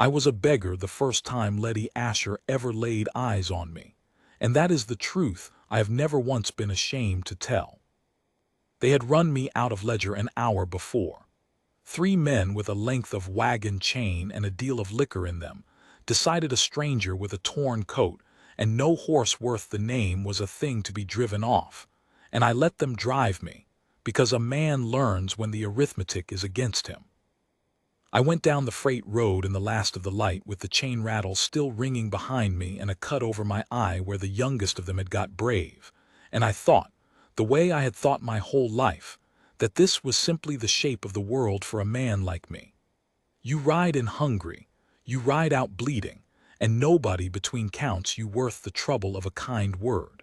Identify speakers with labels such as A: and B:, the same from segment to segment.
A: I was a beggar the first time Letty Asher ever laid eyes on me, and that is the truth I have never once been ashamed to tell. They had run me out of Ledger an hour before. 3 men with a length of wagon chain and a deal of liquor in them decided a stranger with a torn coat and no horse worth the name was a thing to be driven off, and I let them drive me, because a man learns when the arithmetic is against him. I went down the freight road in the last of the light with the chain rattle still ringing behind me and a cut over my eye where the youngest of them had got brave, and I thought, the way I had thought my whole life, that this was simply the shape of the world for a man like me. You ride in hungry, you ride out bleeding, and nobody between counts you worth the trouble of a kind word.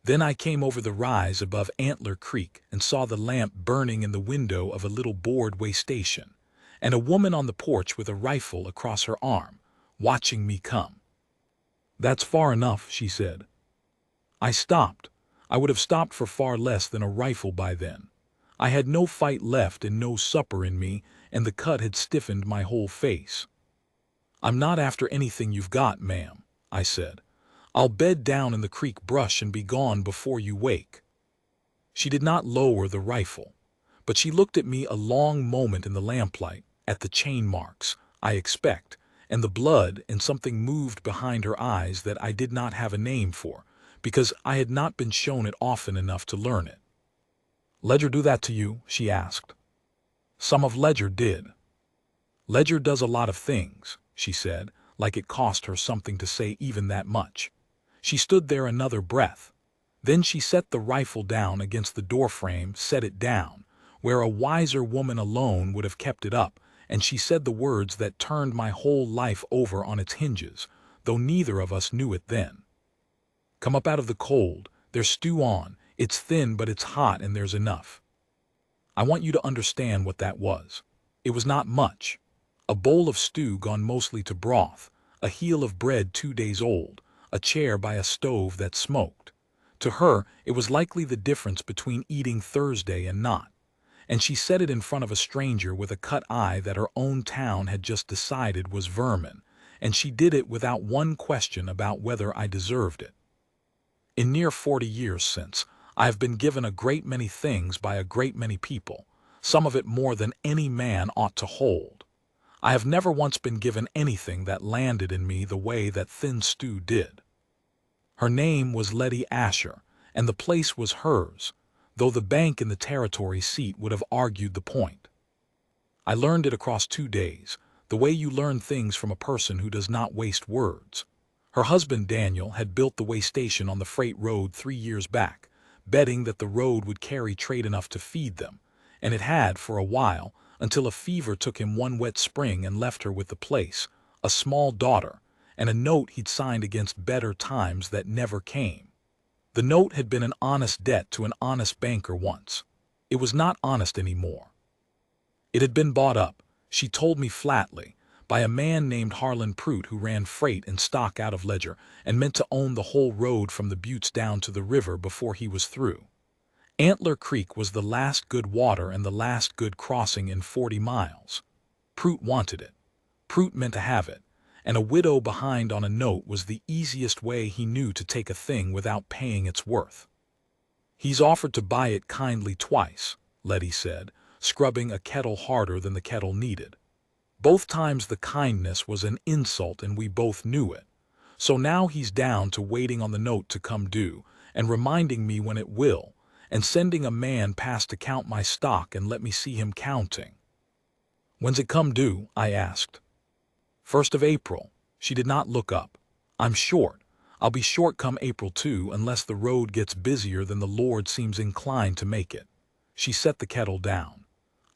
A: Then I came over the rise above Antler Creek and saw the lamp burning in the window of a little board way station, and a woman on the porch with a rifle across her arm, watching me come. "That's far enough," she said. I stopped. I would have stopped for far less than a rifle by then. I had no fight left and no supper in me, and the cut had stiffened my whole face. "I'm not after anything you've got, ma'am," I said. "I'll bed down in the creek brush and be gone before you wake." She did not lower the rifle, but she looked at me a long moment in the lamplight, at the chain marks, I expect, and the blood, and something moved behind her eyes that I did not have a name for, because I had not been shown it often enough to learn it. "Ledger do that to you?" she asked. "Some of Ledger did." "Ledger does a lot of things," she said, like it cost her something to say even that much. She stood there another breath. Then she set the rifle down against the doorframe, set it down, where a wiser woman alone would have kept it up, and she said the words that turned my whole life over on its hinges, though neither of us knew it then. "Come up out of the cold, there's stew on, it's thin but it's hot and there's enough." I want you to understand what that was. It was not much. A bowl of stew gone mostly to broth, a heel of bread 2 days old, a chair by a stove that smoked. To her, it was likely the difference between eating Thursday and not. And she said it in front of a stranger with a cut eye that her own town had just decided was vermin, and she did it without one question about whether I deserved it. In near 40 years since, I have been given a great many things by a great many people, some of it more than any man ought to hold. I have never once been given anything that landed in me the way that thin stew did. Her name was Letty Asher, and the place was hers, though the bank in the territory seat would have argued the point. I learned it across 2 days, the way you learn things from a person who does not waste words. Her husband Daniel had built the way station on the freight road 3 years back, betting that the road would carry trade enough to feed them, and it had for a while, until a fever took him one wet spring and left her with the place, a small daughter, and a note he'd signed against better times that never came. The note had been an honest debt to an honest banker once. It was not honest anymore. It had been bought up, she told me flatly, by a man named Harlan Pruitt who ran freight and stock out of Ledger and meant to own the whole road from the buttes down to the river before he was through. Antler Creek was the last good water and the last good crossing in 40 miles. Pruitt wanted it. Pruitt meant to have it, and a widow behind on a note was the easiest way he knew to take a thing without paying its worth. "He's offered to buy it kindly twice," Letty said, scrubbing a kettle harder than the kettle needed. "Both times the kindness was an insult and we both knew it. So now he's down to waiting on the note to come due, and reminding me when it will, and sending a man past to count my stock and let me see him counting." "When's it come due?" I asked. "1st of April. She did not look up. "I'm short. I'll be short come April too, unless the road gets busier than the Lord seems inclined to make it." She set the kettle down.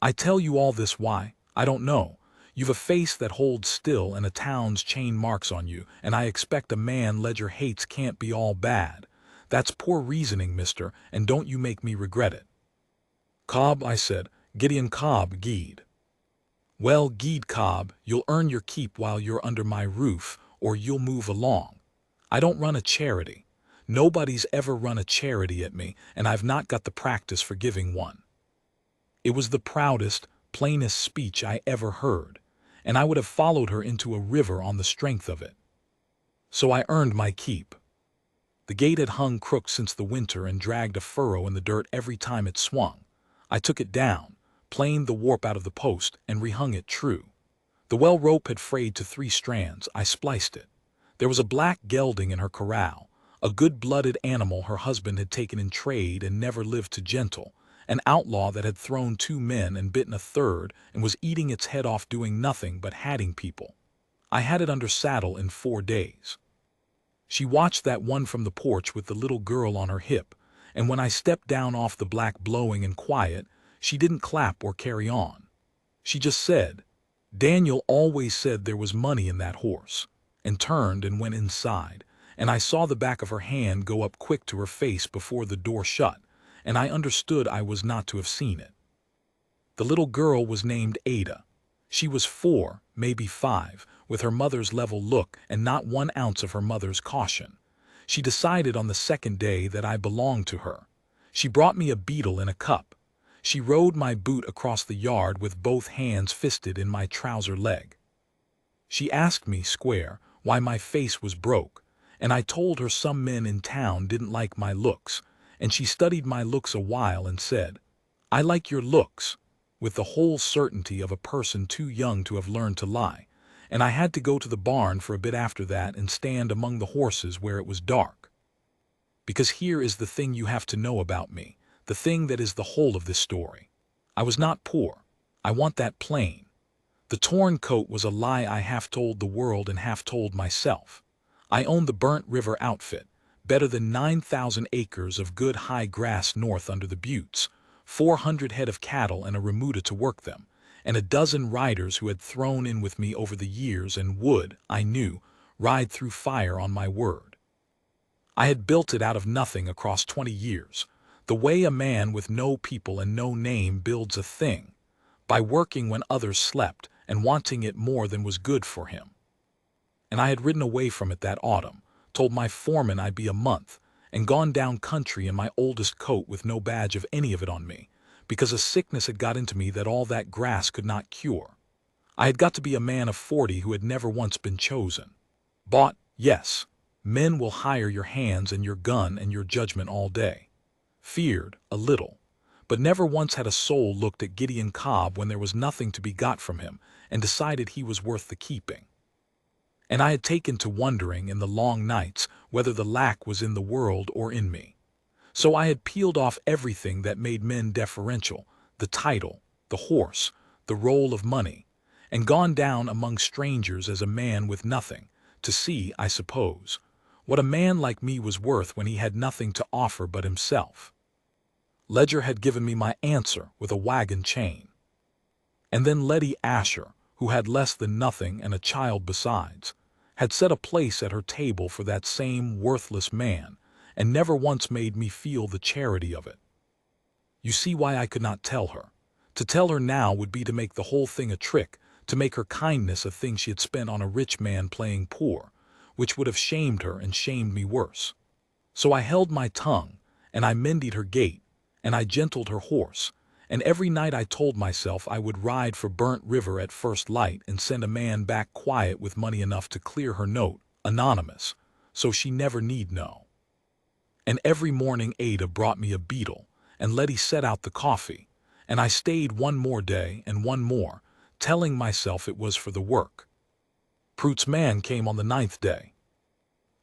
A: "I tell you all this why? I don't know. You've a face that holds still and a town's chain marks on you, and I expect a man Ledger hates can't be all bad. That's poor reasoning, mister, and don't you make me regret it." "Cobb," I said, "Gideon Cobb, Geed." "Well, Geed Cobb, you'll earn your keep while you're under my roof, or you'll move along. I don't run a charity. Nobody's ever run a charity at me, and I've not got the practice for giving one." It was the proudest, plainest speech I ever heard, and I would have followed her into a river on the strength of it. So I earned my keep. The gate had hung crooked since the winter and dragged a furrow in the dirt every time it swung. I took it down, planed the warp out of the post, and rehung it true. The well rope had frayed to 3 strands. I spliced it. There was a black gelding in her corral, a good-blooded animal her husband had taken in trade and never lived to gentle, an outlaw that had thrown 2 men and bitten a third and was eating its head off doing nothing but hatting people. I had it under saddle in 4 days. She watched that one from the porch with the little girl on her hip, and when I stepped down off the black blowing and quiet, she didn't clap or carry on. She just said, "Daniel always said there was money in that horse," and turned and went inside, and I saw the back of her hand go up quick to her face before the door shut, and I understood I was not to have seen it. The little girl was named Ada. She was 4, maybe 5, with her mother's level look and not 1 ounce of her mother's caution. She decided on the 2nd day that I belonged to her. She brought me a beetle in a cup. She rode my boot across the yard with both hands fisted in my trouser leg. She asked me, square, why my face was broke, and I told her some men in town didn't like my looks, and she studied my looks a while and said, "I like your looks," with the whole certainty of a person too young to have learned to lie, and I had to go to the barn for a bit after that and stand among the horses where it was dark. Because here is the thing you have to know about me, the thing that is the whole of this story. I was not poor. I want that plain. The torn coat was a lie I half told the world and half told myself. I owned the Burnt River outfit, better than 9,000 acres of good high grass north under the buttes, 400 head of cattle and a remuda to work them, and a dozen riders who had thrown in with me over the years and would, I knew, ride through fire on my word. I had built it out of nothing across 20 years, the way a man with no people and no name builds a thing, by working when others slept and wanting it more than was good for him. And I had ridden away from it that autumn, told my foreman I'd be a month, and gone down country in my oldest coat with no badge of any of it on me, because a sickness had got into me that all that grass could not cure. I had got to be a man of 40 who had never once been chosen. Bought, yes, men will hire your hands and your gun and your judgment all day. Feared, a little, but never once had a soul looked at Gideon Cobb when there was nothing to be got from him and decided he was worth the keeping. And I had taken to wondering in the long nights whether the lack was in the world or in me. So I had peeled off everything that made men deferential, the title, the horse, the roll of money, and gone down among strangers as a man with nothing, to see, I suppose, what a man like me was worth when he had nothing to offer but himself. Ledger had given me my answer with a wagon chain. And then Letty Asher, who had less than nothing and a child besides, had set a place at her table for that same worthless man, and never once made me feel the charity of it. You see why I could not tell her. To tell her now would be to make the whole thing a trick, to make her kindness a thing she had spent on a rich man playing poor, which would have shamed her and shamed me worse. So I held my tongue, and I mended her gait, and I gentled her horse, and every night I told myself I would ride for Burnt River at first light and send a man back quiet with money enough to clear her note, anonymous, so she never need know. And every morning Ada brought me a beetle, and Letty set out the coffee, and I stayed one more day and one more, telling myself it was for the work. Prute's man came on the 9th day.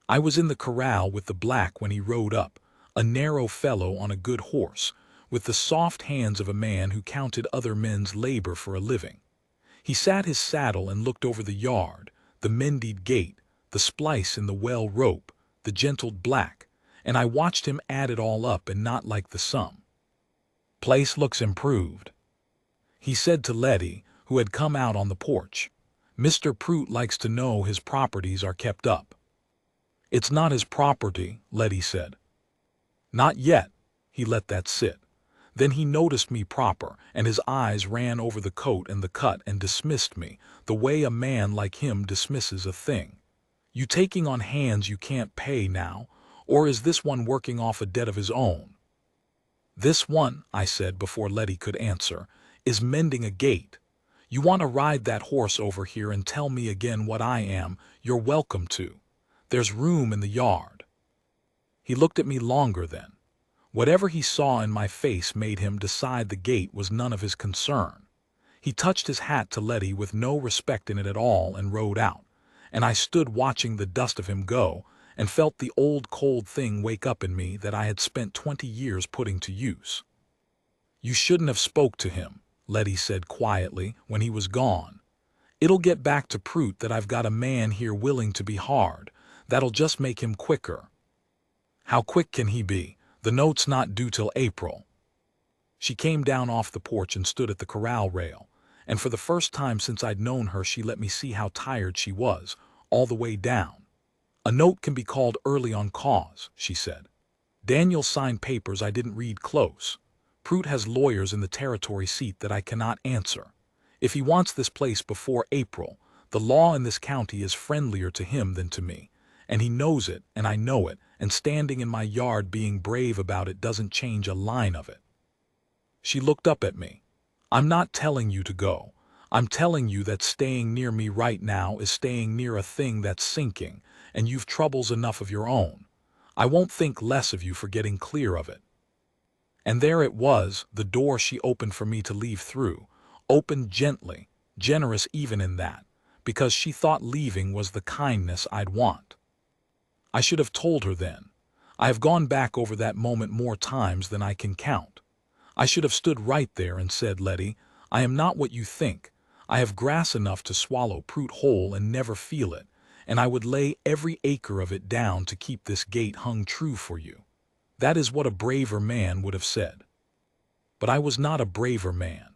A: I was in the corral with the black when he rode up, a narrow fellow on a good horse, with the soft hands of a man who counted other men's labor for a living. He sat his saddle and looked over the yard, the mended gate, the splice in the well rope, the gentled black, and I watched him add it all up and not like the sum. "Place looks improved," he said to Letty, who had come out on the porch. "Mr. Prute likes to know his properties are kept up." "It's not his property," Letty said. "Not yet." He let that sit. Then he noticed me proper, and his eyes ran over the coat and the cut and dismissed me, the way a man like him dismisses a thing. "You taking on hands you can't pay now, or is this one working off a debt of his own?" "This one," I said before Letty could answer, "is mending a gate. You want to ride that horse over here and tell me again what I am, you're welcome to. There's room in the yard." He looked at me longer then. Whatever he saw in my face made him decide the gate was none of his concern. He touched his hat to Letty with no respect in it at all and rode out, and I stood watching the dust of him go and felt the old cold thing wake up in me that I had spent 20 years putting to use. "You shouldn't have spoke to him," Letty said quietly when he was gone. "It'll get back to Prout that I've got a man here willing to be hard. That'll just make him quicker." "How quick can he be? The note's not due till April." She came down off the porch and stood at the corral rail, and for the first time since I'd known her she let me see how tired she was, all the way down. "A note can be called early on cause," she said. "Daniel signed papers I didn't read close. Prout has lawyers in the territory seat that I cannot answer. If he wants this place before April, the law in this county is friendlier to him than to me, and he knows it and I know it, and standing in my yard being brave about it doesn't change a line of it." She looked up at me. "I'm not telling you to go. I'm telling you that staying near me right now is staying near a thing that's sinking, and you've troubles enough of your own. I won't think less of you for getting clear of it." And there it was, the door she opened for me to leave through, opened gently, generous even in that, because she thought leaving was the kindness I'd want. I should have told her then. I have gone back over that moment more times than I can count. I should have stood right there and said, "Letty, I am not what you think. I have grass enough to swallow Prout whole and never feel it, and I would lay every acre of it down to keep this gate hung true for you." That is what a braver man would have said. But I was not a braver man.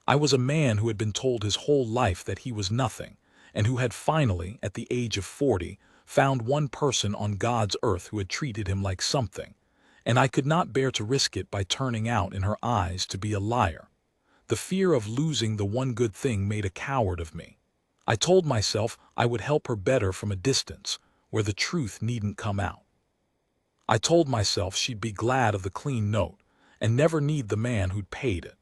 A: I was a man who had been told his whole life that he was nothing, and who had finally, at the age of 40, found one person on God's earth who had treated him like something, and I could not bear to risk it by turning out in her eyes to be a liar. The fear of losing the one good thing made a coward of me. I told myself I would help her better from a distance, where the truth needn't come out. I told myself she'd be glad of the clean note, and never need the man who'd paid it.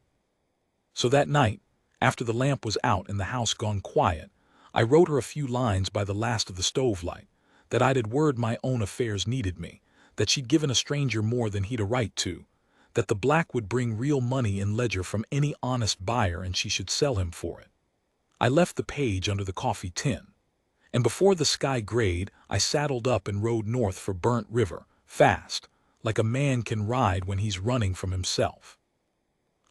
A: So that night, after the lamp was out and the house gone quiet, I wrote her a few lines by the last of the stove light, that I'd had word my own affairs needed me, that she'd given a stranger more than he'd a right to, that the black would bring real money in ledger from any honest buyer and she should sell him for it. I left the page under the coffee tin, and before the sky grayed, I saddled up and rode north for Burnt River, fast, like a man can ride when he's running from himself.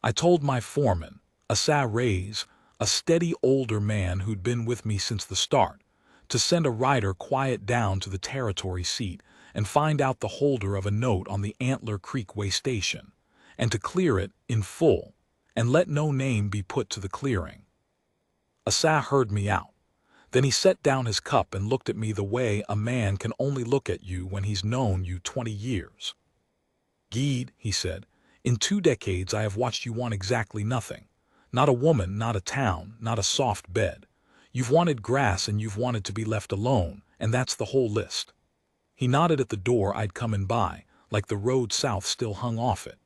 A: I told my foreman, Asa Reyes, a steady older man who'd been with me since the start, to send a rider quiet down to the territory seat and find out the holder of a note on the Antler Creek way station, and to clear it in full, and let no name be put to the clearing. Asa heard me out. Then he set down his cup and looked at me the way a man can only look at you when he's known you 20 years. "Gede," he said, "in 2 decades I have watched you want exactly nothing. Not a woman, not a town, not a soft bed. You've wanted grass and you've wanted to be left alone, and that's the whole list." He nodded at the door I'd come in by, like the road south still hung off it.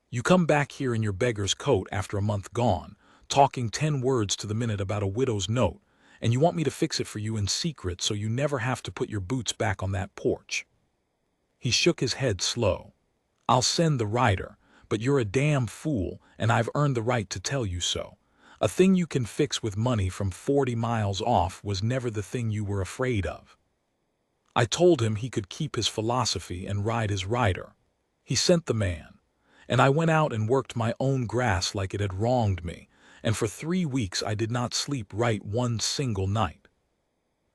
A: "You come back here in your beggar's coat after a month gone, talking 10 words to the minute about a widow's note, and you want me to fix it for you in secret so you never have to put your boots back on that porch." He shook his head slow. "I'll send the rider, but you're a damn fool, and I've earned the right to tell you so. A thing you can fix with money from 40 miles off was never the thing you were afraid of." I told him he could keep his philosophy and ride his rider. He sent the man, and I went out and worked my own grass like it had wronged me, and for 3 weeks I did not sleep right one single night.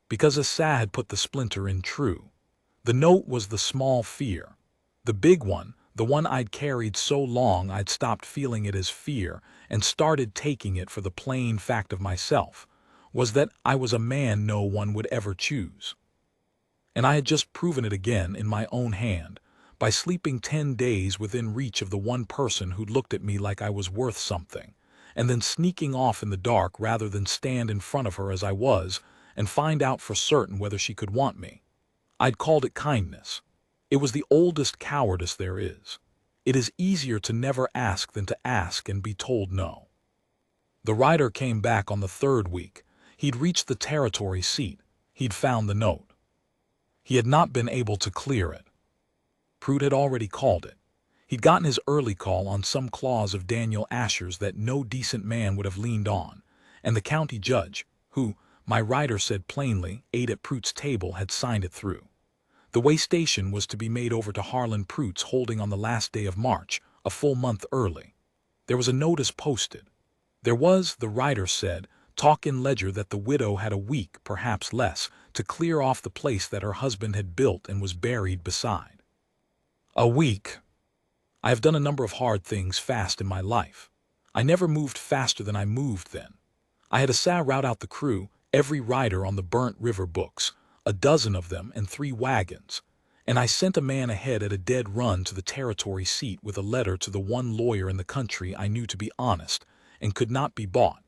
A: Because Asa had put the splinter in true. The note was the small fear. The big one, the one I'd carried so long I'd stopped feeling it as fear and started taking it for the plain fact of myself, was that I was a man no one would ever choose. And I had just proven it again in my own hand, by sleeping 10 days within reach of the one person who'd looked at me like I was worth something, and then sneaking off in the dark rather than stand in front of her as I was and find out for certain whether she could want me. I'd called it kindness. It was the oldest cowardice there is. It is easier to never ask than to ask and be told no. The rider came back on the third week. He'd reached the territory seat. He'd found the note. He had not been able to clear it. Pruitt had already called it. He'd gotten his early call on some clause of Daniel Asher's that no decent man would have leaned on, and the county judge, who, my rider said plainly, ate at Pruitt's table, had signed it through. The way station was to be made over to Harlan Pruitt's holding on the last day of March, a full month early. There was a notice posted. There was, the writer said, talk in Ledger that the widow had a week, perhaps less, to clear off the place that her husband had built and was buried beside. A week. I have done a number of hard things fast in my life. I never moved faster than I moved then. I had to route out the crew, every rider on the Burnt River books, a dozen of them and 3 wagons, and I sent a man ahead at a dead run to the territory seat with a letter to the one lawyer in the country I knew to be honest and could not be bought,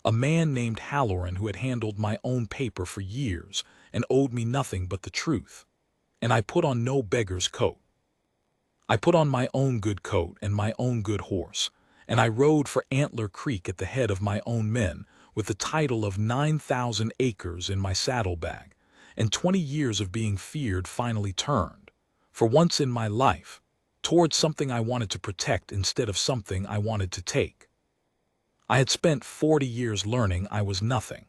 A: a man named Halloran who had handled my own paper for years and owed me nothing but the truth. And I put on no beggar's coat. I put on my own good coat and my own good horse, and I rode for Antler Creek at the head of my own men with the title of 9,000 acres in my saddlebag, and 20 years of being feared finally turned, for once in my life, towards something I wanted to protect instead of something I wanted to take. I had spent 40 years learning I was nothing.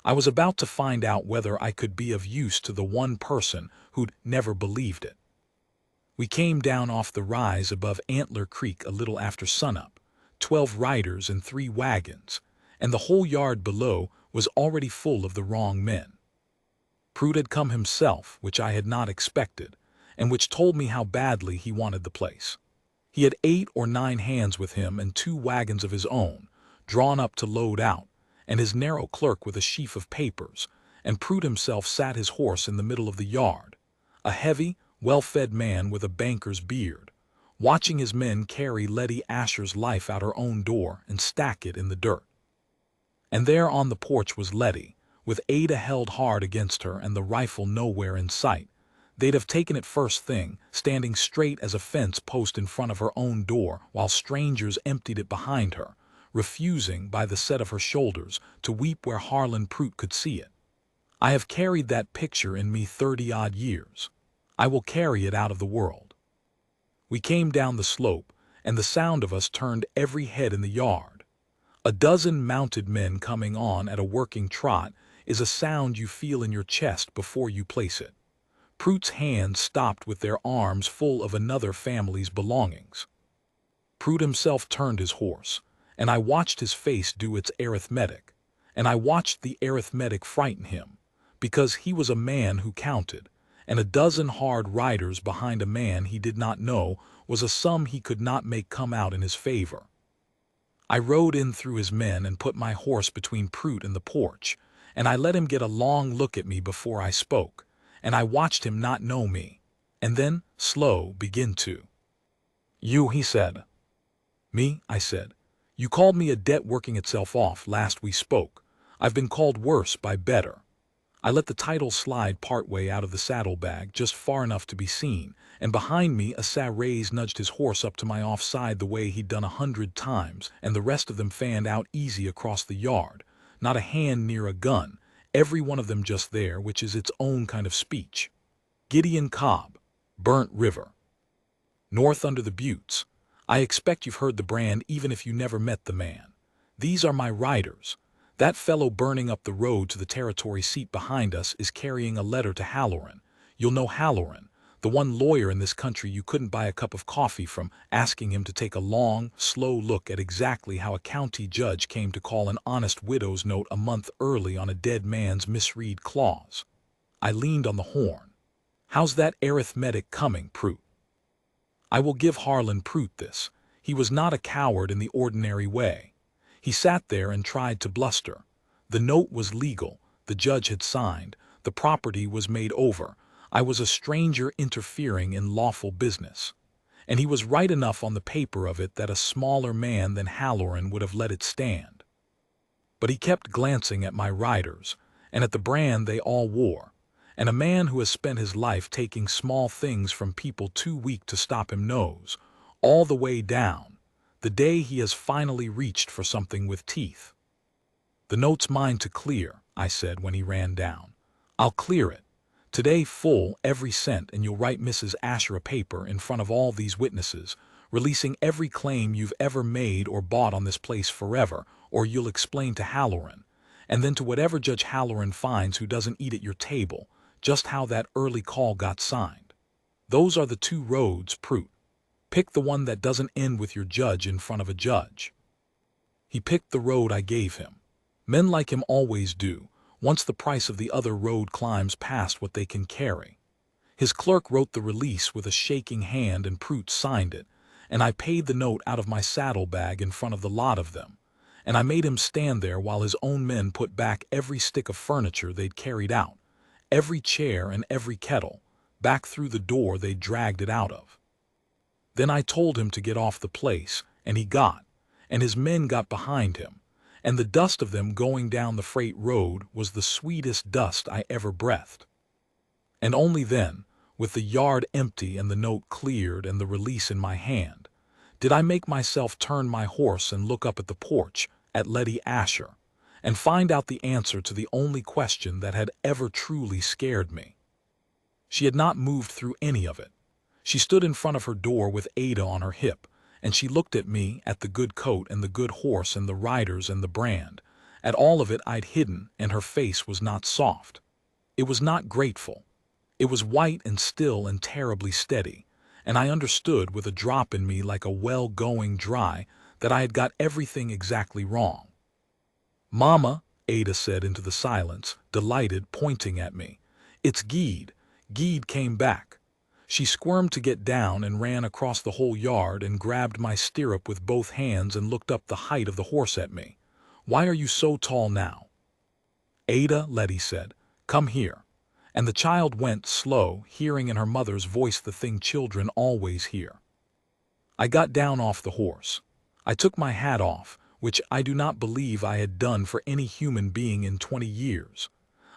A: I was about to find out whether I could be of use to the one person who'd never believed it. We came down off the rise above Antler Creek a little after sunup, 12 riders and 3 wagons, and the whole yard below was already full of the wrong men. Pruitt had come himself, which I had not expected, and which told me how badly he wanted the place. He had 8 or 9 hands with him and 2 wagons of his own, drawn up to load out, and his narrow clerk with a sheaf of papers, and Pruitt himself sat his horse in the middle of the yard, a heavy, well-fed man with a banker's beard, watching his men carry Letty Asher's life out her own door and stack it in the dirt. And there on the porch was Letty, with Ada held hard against her and the rifle nowhere in sight. They'd have taken it first thing, standing straight as a fence post in front of her own door while strangers emptied it behind her, refusing, by the set of her shoulders, to weep where Harlan Pruitt could see it. I have carried that picture in me 30-odd years. I will carry it out of the world. We came down the slope, and the sound of us turned every head in the yard. A dozen mounted men coming on at a working trot is a sound you feel in your chest before you place it. Pruitt's hands stopped with their arms full of another family's belongings. Pruitt himself turned his horse, and I watched his face do its arithmetic, and I watched the arithmetic frighten him, because he was a man who counted, and a dozen hard riders behind a man he did not know was a sum he could not make come out in his favor. I rode in through his men and put my horse between Pruitt and the porch, and I let him get a long look at me before I spoke, and I watched him not know me, and then, slow, begin to. "You," he said. "Me," I said. "You called me a debt working itself off last we spoke. I've been called worse by better." I let the title slide partway out of the saddlebag, just far enough to be seen, and behind me a Sarraise nudged his horse up to my offside the way he'd done 100 times, and the rest of them fanned out easy across the yard, not a hand near a gun, every one of them just there, which is its own kind of speech. Gideon Cobb, Burnt River. North under the buttes. I expect you've heard the brand even if you never met the man. These are my riders. That fellow burning up the road to the territory seat behind us is carrying a letter to Halloran. You'll know Halloran, the one lawyer in this country you couldn't buy a cup of coffee from, asking him to take a long, slow look at exactly how a county judge came to call an honest widow's note a month early on a dead man's misread clause. I leaned on the horn. "How's that arithmetic coming, Pruitt?" I will give Harlan Pruitt this. He was not a coward in the ordinary way. He sat there and tried to bluster. The note was legal, the judge had signed, the property was made over. I was a stranger interfering in lawful business. And he was right enough on the paper of it that a smaller man than Halloran would have let it stand. But he kept glancing at my riders, and at the brand they all wore, and a man who has spent his life taking small things from people too weak to stop him knows, all the way down, the day he has finally reached for something with teeth. "The note's mine to clear," I said when he ran down. "I'll clear it. Today full, every cent, and you'll write Mrs. Asher a paper in front of all these witnesses, releasing every claim you've ever made or bought on this place forever, or you'll explain to Halloran, and then to whatever Judge Halloran finds who doesn't eat at your table, just how that early call got signed. Those are the two roads, Prout. Pick the one that doesn't end with your judge in front of a judge." He picked the road I gave him. Men like him always do, once the price of the other road climbs past what they can carry. His clerk wrote the release with a shaking hand and Prout signed it, and I paid the note out of my saddlebag in front of the lot of them, and I made him stand there while his own men put back every stick of furniture they'd carried out, every chair and every kettle, back through the door they'd dragged it out of. Then I told him to get off the place, and he got, and his men got behind him, and the dust of them going down the freight road was the sweetest dust I ever breathed. And only then, with the yard empty and the note cleared and the release in my hand, did I make myself turn my horse and look up at the porch, at Letty Asher, and find out the answer to the only question that had ever truly scared me. She had not moved through any of it. She stood in front of her door with Ada on her hip, and she looked at me, at the good coat and the good horse and the riders and the brand, at all of it I'd hidden, and her face was not soft. It was not grateful. It was white and still and terribly steady, and I understood with a drop in me like a well going dry that I had got everything exactly wrong. "Mama," Ada said into the silence, delighted, pointing at me. "It's Gede. Gede came back." She squirmed to get down and ran across the whole yard and grabbed my stirrup with both hands and looked up the height of the horse at me. "Why are you so tall now?" "Ada," Letty said, "come here." And the child went, slow, hearing in her mother's voice the thing children always hear. I got down off the horse. I took my hat off, which I do not believe I had done for any human being in 20 years.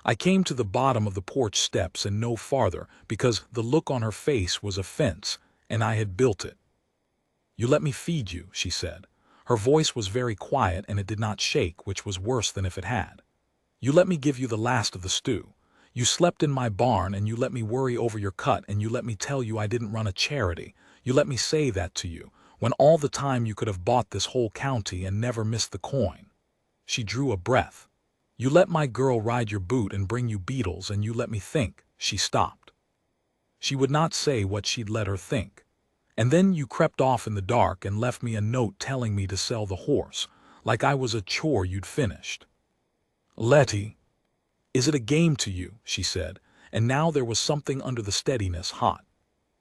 A: I came to the bottom of the porch steps and no farther, because the look on her face was a fence, and I had built it. "You let me feed you," she said. Her voice was very quiet and it did not shake, which was worse than if it had. "You let me give you the last of the stew. You slept in my barn and you let me worry over your cut and you let me tell you I didn't run a charity. You let me say that to you, when all the time you could have bought this whole county and never missed the coin." She drew a breath. "You let my girl ride your boot and bring you beetles and you let me think." She stopped. She would not say what she'd let her think. "And then you crept off in the dark and left me a note telling me to sell the horse, like I was a chore you'd finished." "Letty, is it a game to you?" she said, and now there was something under the steadiness hot.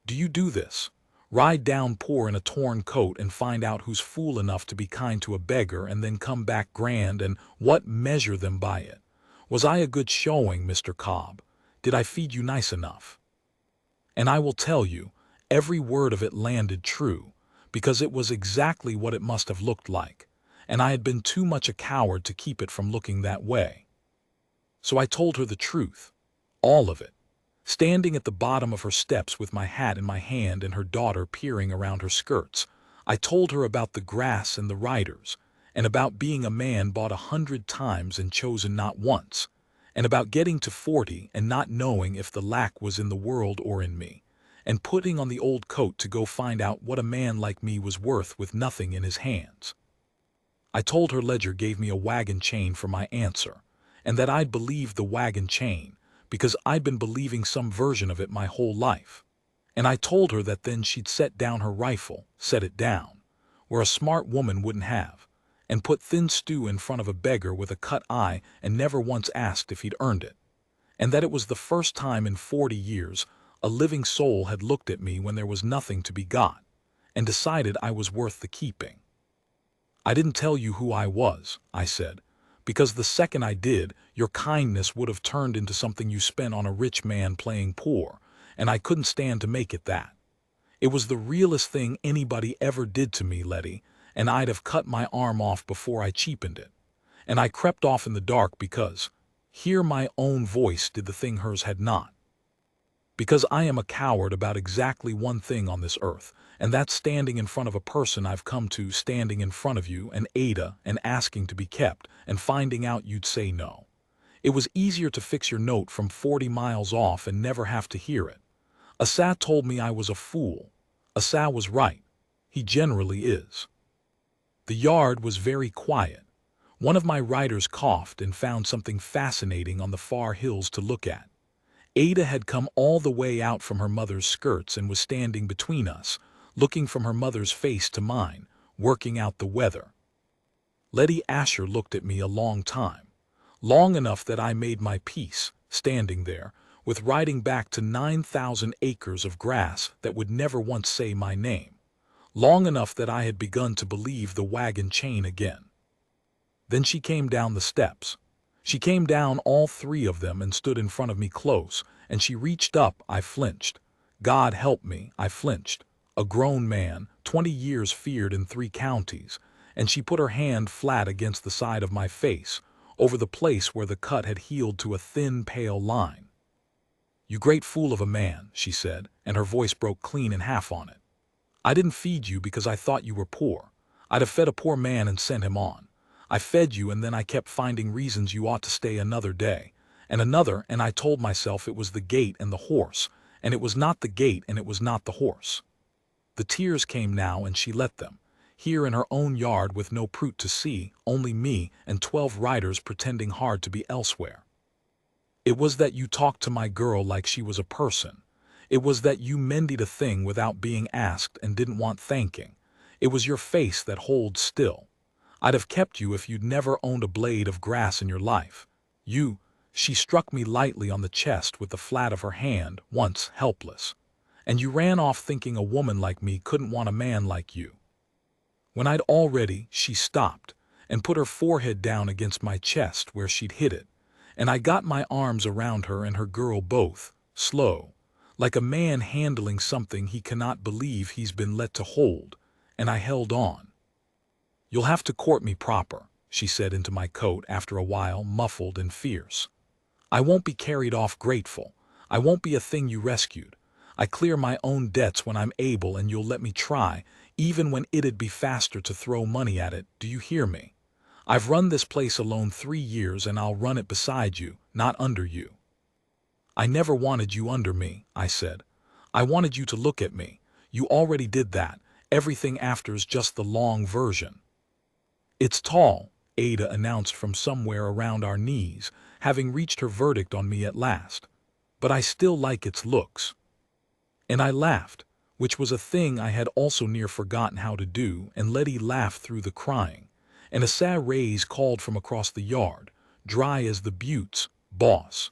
A: "Do you do this? Ride down poor in a torn coat and find out who's fool enough to be kind to a beggar and then come back grand and what measure them by it? Was I a good showing, Mr. Cobb? Did I feed you nice enough?" And I will tell you, every word of it landed true, because it was exactly what it must have looked like, and I had been too much a coward to keep it from looking that way. So I told her the truth, all of it. Standing at the bottom of her steps with my hat in my hand and her daughter peering around her skirts, I told her about the grass and the riders, and about being a man bought 100 times and chosen not once, and about getting to 40 and not knowing if the lack was in the world or in me, and putting on the old coat to go find out what a man like me was worth with nothing in his hands. I told her Ledger gave me a wagon chain for my answer, and that I'd believed the wagon chain, because I'd been believing some version of it my whole life. And I told her that then she'd set down her rifle, set it down, where a smart woman wouldn't have, and put thin stew in front of a beggar with a cut eye and never once asked if he'd earned it. And that it was the first time in 40 years a living soul had looked at me when there was nothing to be got, and decided I was worth the keeping. "I didn't tell you who I was," I said, "because the second I did, your kindness would have turned into something you spent on a rich man playing poor, and I couldn't stand to make it that. It was the realest thing anybody ever did to me, Letty, and I'd have cut my arm off before I cheapened it. And I crept off in the dark because, hear my own voice did the thing hers had not." Because I am a coward about exactly one thing on this earth, and that's standing in front of a person I've come to, standing in front of you and Ada and asking to be kept and finding out you'd say no. It was easier to fix your note from 40 miles off and never have to hear it. Asa told me I was a fool. Asa was right. He generally is. The yard was very quiet. One of my riders coughed and found something fascinating on the far hills to look at. Ada had come all the way out from her mother's skirts and was standing between us, looking from her mother's face to mine, working out the weather. Letty Asher looked at me a long time, long enough that I made my peace, standing there, with riding back to 9,000 acres of grass that would never once say my name, long enough that I had begun to believe the wagon chain again. Then she came down the steps. She came down all three of them and stood in front of me close, and she reached up. I flinched. God help me, I flinched. A grown man, 20 years feared in 3 counties, and she put her hand flat against the side of my face, over the place where the cut had healed to a thin, pale line. "You great fool of a man," she said, and her voice broke clean in half on it. "I didn't feed you because I thought you were poor. I'd have fed a poor man and sent him on. I fed you, and then I kept finding reasons you ought to stay another day, and another, and I told myself it was the gate and the horse, and it was not the gate and it was not the horse." The tears came now, and she let them, here in her own yard with no brute to see, only me and 12 riders pretending hard to be elsewhere. "It was that you talked to my girl like she was a person. It was that you mended a thing without being asked and didn't want thanking. It was your face that holds still. I'd have kept you if you'd never owned a blade of grass in your life. You," she struck me lightly on the chest with the flat of her hand, once helpless, "and you ran off thinking a woman like me couldn't want a man like you." When I'd already, she stopped and put her forehead down against my chest where she'd hit it, and I got my arms around her and her girl both, slow, like a man handling something he cannot believe he's been let to hold, and I held on. "You'll have to court me proper," she said into my coat after a while, muffled and fierce. "I won't be carried off grateful. I won't be a thing you rescued. I clear my own debts when I'm able, and you'll let me try, even when it'd be faster to throw money at it. Do you hear me? I've run this place alone 3 years, and I'll run it beside you, not under you." "I never wanted you under me," I said. "I wanted you to look at me. You already did that. Everything after's just the long version." "It's tall," Ada announced from somewhere around our knees, having reached her verdict on me at last. "But I still like its looks." And I laughed, which was a thing I had also near forgotten how to do, and Letty laughed through the crying, and a Asa raise called from across the yard, dry as the buttes, "Boss,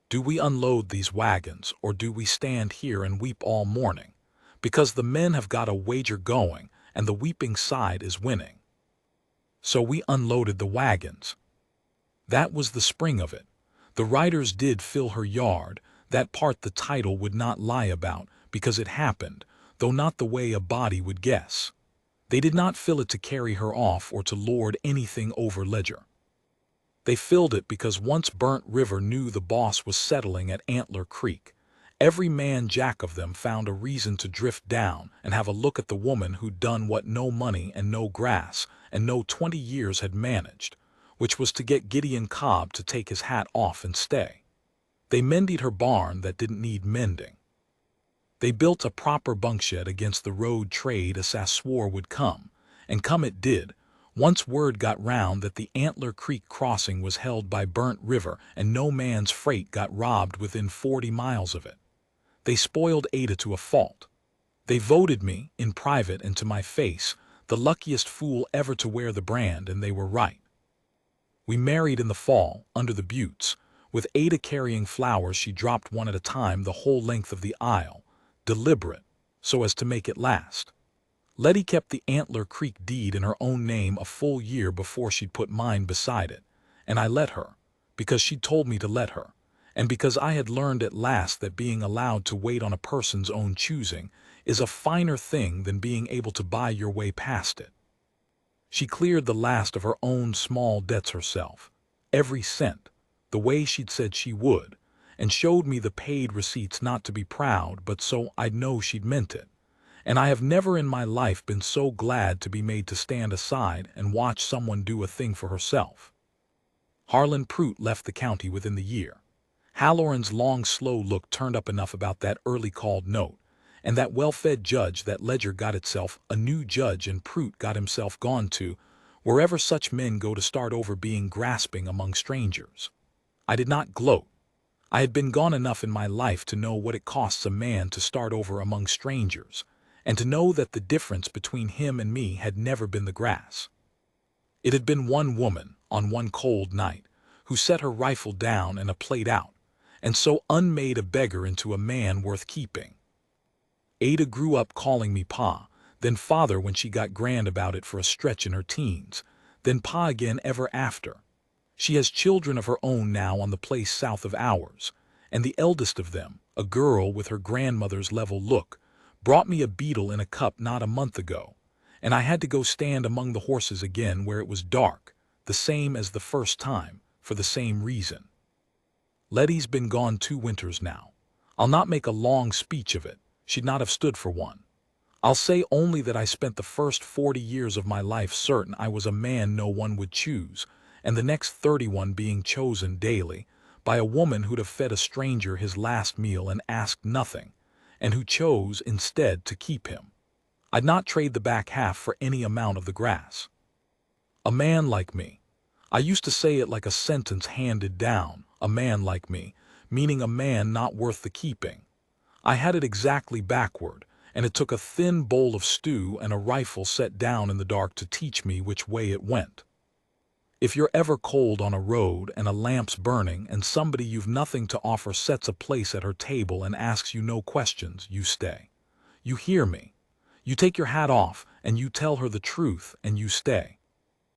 A: do we unload these wagons, or do we stand here and weep all morning? Because the men have got a wager going, and the weeping side is winning." So we unloaded the wagons. That was the spring of it. The riders did fill her yard, that part the title would not lie about, because it happened, though not the way a body would guess. They did not fill it to carry her off or to lord anything over Ledger. They filled it because once Burnt River knew the boss was settling at Antler Creek, every man jack of them found a reason to drift down and have a look at the woman who'd done what no money and no grass and no 20 years had managed, which was to get Gideon Cobb to take his hat off and stay. They mended her barn that didn't need mending. They built a proper bunkshed against the road trade Asa swore would come, and come it did, once word got round that the Antler Creek crossing was held by Burnt River and no man's freight got robbed within 40 miles of it. They spoiled Ada to a fault. They voted me, in private and to my face, the luckiest fool ever to wear the brand, and they were right. We married in the fall, under the buttes. With Ada carrying flowers, she dropped one at a time the whole length of the aisle, deliberate, so as to make it last. Letty kept the Antler Creek deed in her own name a full year before she'd put mine beside it, and I let her, because she'd told me to let her, and because I had learned at last that being allowed to wait on a person's own choosing is a finer thing than being able to buy your way past it. She cleared the last of her own small debts herself, every cent, the way she'd said she would, and showed me the paid receipts not to be proud but so I'd know she'd meant it. And I have never in my life been so glad to be made to stand aside and watch someone do a thing for herself. Harlan Prout left the county within the year. Halloran's long, slow look turned up enough about that early called note, and that well-fed judge that Ledger got itself a new judge and Prout got himself gone to, wherever such men go to start over being grasping among strangers. I did not gloat. I had been gone enough in my life to know what it costs a man to start over among strangers, and to know that the difference between him and me had never been the grass. It had been one woman, on one cold night, who set her rifle down and a plate out, and so unmade a beggar into a man worth keeping. Ada grew up calling me Pa, then Father when she got grand about it for a stretch in her teens, then Pa again ever after. She has children of her own now on the place south of ours, and the eldest of them, a girl with her grandmother's level look, brought me a beetle in a cup not a month ago, and I had to go stand among the horses again where it was dark, the same as the first time, for the same reason. Letty's been gone 2 winters now. I'll not make a long speech of it, she'd not have stood for one. I'll say only that I spent the first 40 years of my life certain I was a man no one would choose, and the next 31 being chosen daily by a woman who'd have fed a stranger his last meal and asked nothing, and who chose instead to keep him. I'd not trade the back half for any amount of the grass. A man like me. I used to say it like a sentence handed down, a man like me, meaning a man not worth the keeping. I had it exactly backward, and it took a thin bowl of stew and a rifle set down in the dark to teach me which way it went. If you're ever cold on a road and a lamp's burning and somebody you've nothing to offer sets a place at her table and asks you no questions, you stay. You hear me. You take your hat off and you tell her the truth and you stay.